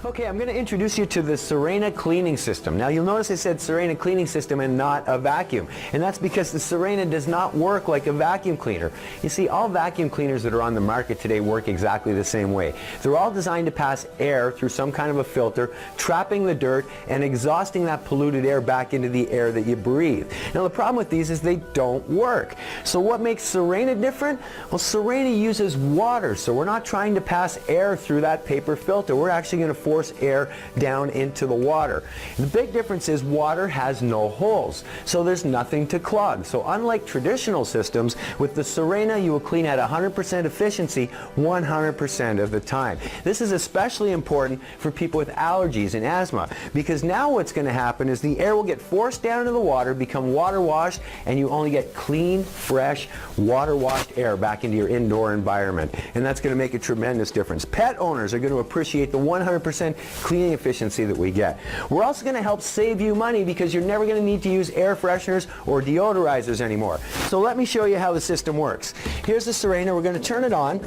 Okay, I'm going to introduce you to the Sirena cleaning system. Now you'll notice I said Sirena cleaning system and not a vacuum. And that's because the Sirena does not work like a vacuum cleaner. You see, all vacuum cleaners that are on the market today work exactly the same way. They're all designed to pass air through some kind of a filter, trapping the dirt and exhausting that polluted air back into the air that you breathe. Now the problem with these is they don't work. So what makes Sirena different? Well, Sirena uses water, so we're not trying to pass air through that paper filter. We're actually going to force air down into the water. The big difference is water has no holes, so there's nothing to clog. So unlike traditional systems, with the Sirena you will clean at 100% efficiency 100% of the time. This is especially important for people with allergies and asthma, because now what's going to happen is the air will get forced down into the water, become water washed, and you only get clean, fresh, water washed air back into your indoor environment. And that's going to make a tremendous difference. Pet owners are going to appreciate the 100% cleaning efficiency that we get. We're also going to help save you money because you're never going to need to use air fresheners or deodorizers anymore. So let me show you how the system works. Here's the Sirena. We're going to turn it on.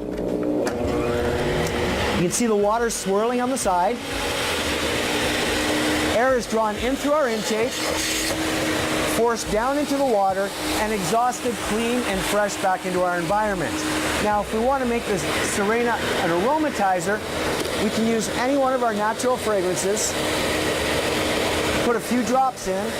You can see the water swirling on the side. Air is drawn in through our intake, forced down into the water, and exhausted clean and fresh back into our environment. Now, if we want to make this Sirena an aromatizer, we can use any one of our natural fragrances, put a few drops in,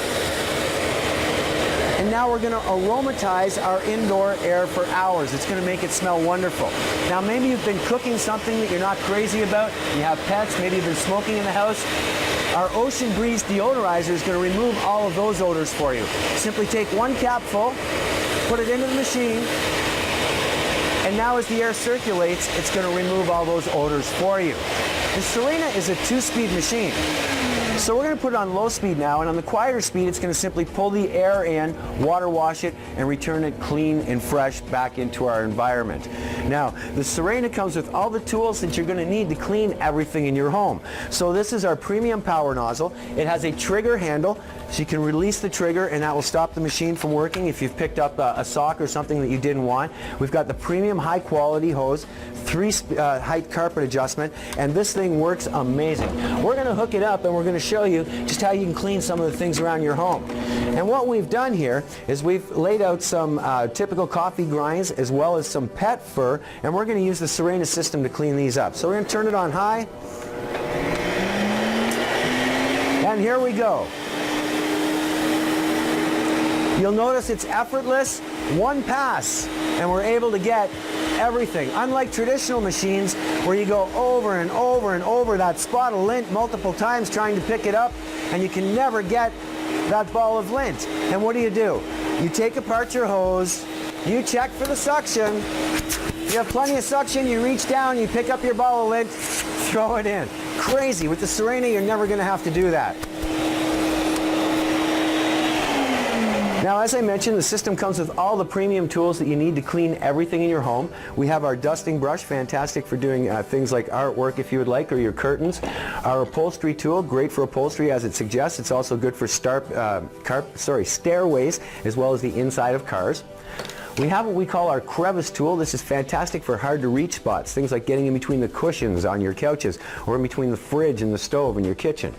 and now we're going to aromatize our indoor air for hours. It's going to make it smell wonderful. Now maybe you've been cooking something that you're not crazy about, you have pets, maybe you've been smoking in the house. Our Ocean Breeze deodorizer is going to remove all of those odors for you. Simply take one cap full, put it into the machine, and now as the air circulates, it's going to remove all those odors for you. The Sirena is a 2-speed machine. So we're going to put it on low speed now, and on the quieter speed it's going to simply pull the air in, water wash it, and return it clean and fresh back into our environment. Now, the Sirena comes with all the tools that you're going to need to clean everything in your home. So this is our premium power nozzle. It has a trigger handle, so you can release the trigger and that will stop the machine from working if you've picked up a sock or something that you didn't want. We've got the premium high quality hose, 3-height carpet adjustment, and this thing works amazing. We're going to hook it up and we're going to show you just how you can clean some of the things around your home. And what we've done here is we've laid out some typical coffee grinds as well as some pet fur, and we're going to use the Sirena system to clean these up. So we're going to turn it on high, and here we go. You'll notice it's effortless, one pass, and we're able to get everything. Unlike traditional machines where you go over and over and over that spot of lint multiple times trying to pick it up, and you can never get that ball of lint. And what do? You take apart your hose, you check for the suction, you have plenty of suction, you reach down, you pick up your ball of lint, throw it in. Crazy. With the Sirena, you're never going to have to do that. Now, as I mentioned, the system comes with all the premium tools that you need to clean everything in your home. We have our dusting brush, fantastic for doing things like artwork if you would like, or your curtains. Our upholstery tool, great for upholstery as it suggests. It's also good for stairways as well as the inside of cars. We have what we call our crevice tool. This is fantastic for hard to reach spots, things like getting in between the cushions on your couches or in between the fridge and the stove in your kitchen.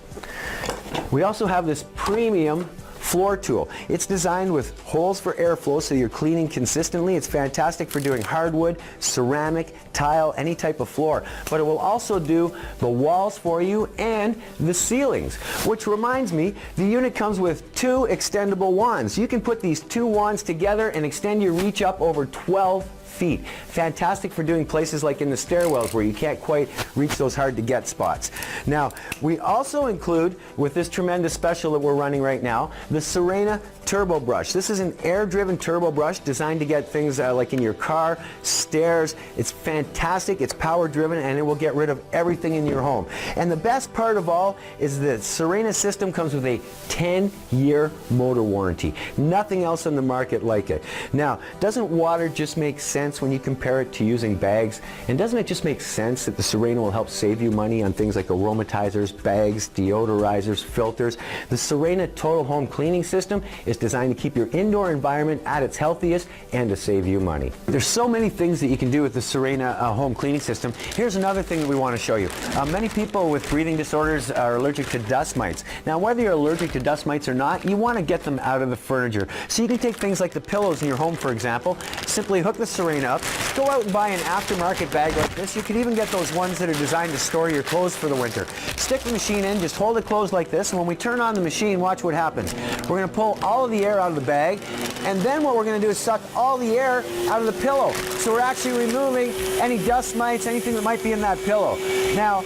We also have this premium floor tool. It's designed with holes for airflow so you're cleaning consistently. It's fantastic for doing hardwood, ceramic, tile, any type of floor. But it will also do the walls for you and the ceilings. Which reminds me, the unit comes with 2 extendable wands. You can put these 2 wands together and extend your reach up over 12 feet. Fantastic for doing places like in the stairwells where you can't quite reach those hard to get spots. Now, we also include, with this tremendous special that we're running right now, the Sirena Turbo Brush. This is an air-driven turbo brush designed to get things like in your car, stairs. It's fantastic, it's power-driven, and it will get rid of everything in your home. And the best part of all is the Sirena system comes with a 10-year motor warranty. Nothing else on the market like it. Now, doesn't water just make sense sense when you compare it to using bags? And doesn't it just make sense that the Sirena will help save you money on things like aromatizers, bags, deodorizers, filters? The Sirena Total Home Cleaning System is designed to keep your indoor environment at its healthiest and to save you money. There's so many things that you can do with the Sirena Home Cleaning System. Here's another thing that we want to show you. Many people with breathing disorders are allergic to dust mites. Now, whether you're allergic to dust mites or not, you want to get them out of the furniture. So you can take things like the pillows in your home, for example, simply hook the Sirena up, go out and buy an aftermarket bag like this. You can even get those ones that are designed to store your clothes for the winter. Stick the machine in, just hold it closed like this, and when we turn on the machine, watch what happens. We're going to pull all of the air out of the bag, and then what we're going to do is suck all the air out of the pillow. So we're actually removing any dust mites, anything that might be in that pillow. Now,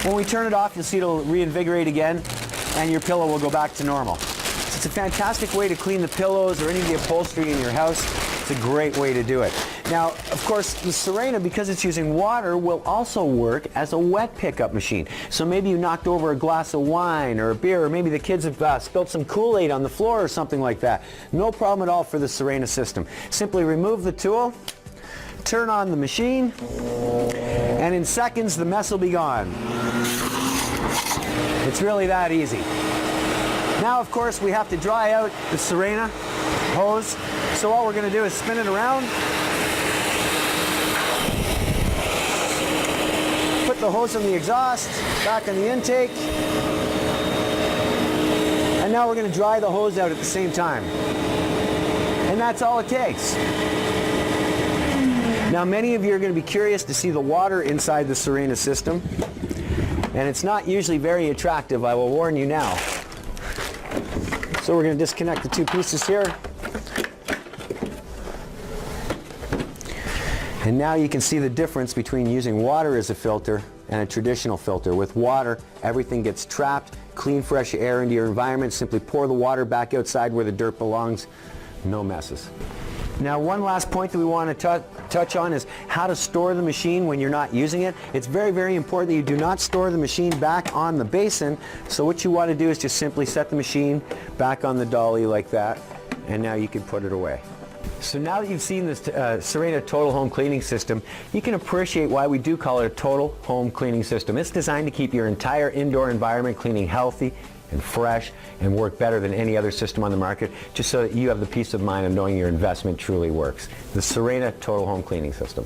when we turn it off, you'll see it'll reinvigorate again, and your pillow will go back to normal. It's a fantastic way to clean the pillows or any of the upholstery in your house. It's a great way to do it. Now, of course, the Sirena, because it's using water, will also work as a wet pickup machine. So maybe you knocked over a glass of wine or a beer, or maybe the kids have spilled some Kool-Aid on the floor or something like that. No problem at all for the Sirena system. Simply remove the tool, turn on the machine, and in seconds the mess will be gone. It's really that easy. Now, of course, we have to dry out the Sirena hose. So all we're going to do is spin it around, put the hose on the exhaust, back on the intake, and now we're going to dry the hose out at the same time. And that's all it takes. Now, many of you are going to be curious to see the water inside the Sirena system, and it's not usually very attractive, I will warn you now. So we're going to disconnect the two pieces here. And now you can see the difference between using water as a filter and a traditional filter. With water, everything gets trapped, clean fresh air into your environment. Simply pour the water back outside where the dirt belongs. No messes. Now, one last point that we want to touch on is how to store the machine when you're not using it. It's very, very important that you do not store the machine back on the basin. So what you want to do is just simply set the machine back on the dolly like that, and now you can put it away. So now that you've seen this Sirena Total Home Cleaning System, you can appreciate why we do call it a Total Home Cleaning System. It's designed to keep your entire indoor environment cleaning healthy and fresh and work better than any other system on the market, just so that you have the peace of mind of knowing your investment truly works. The Sirena Total Home Cleaning System.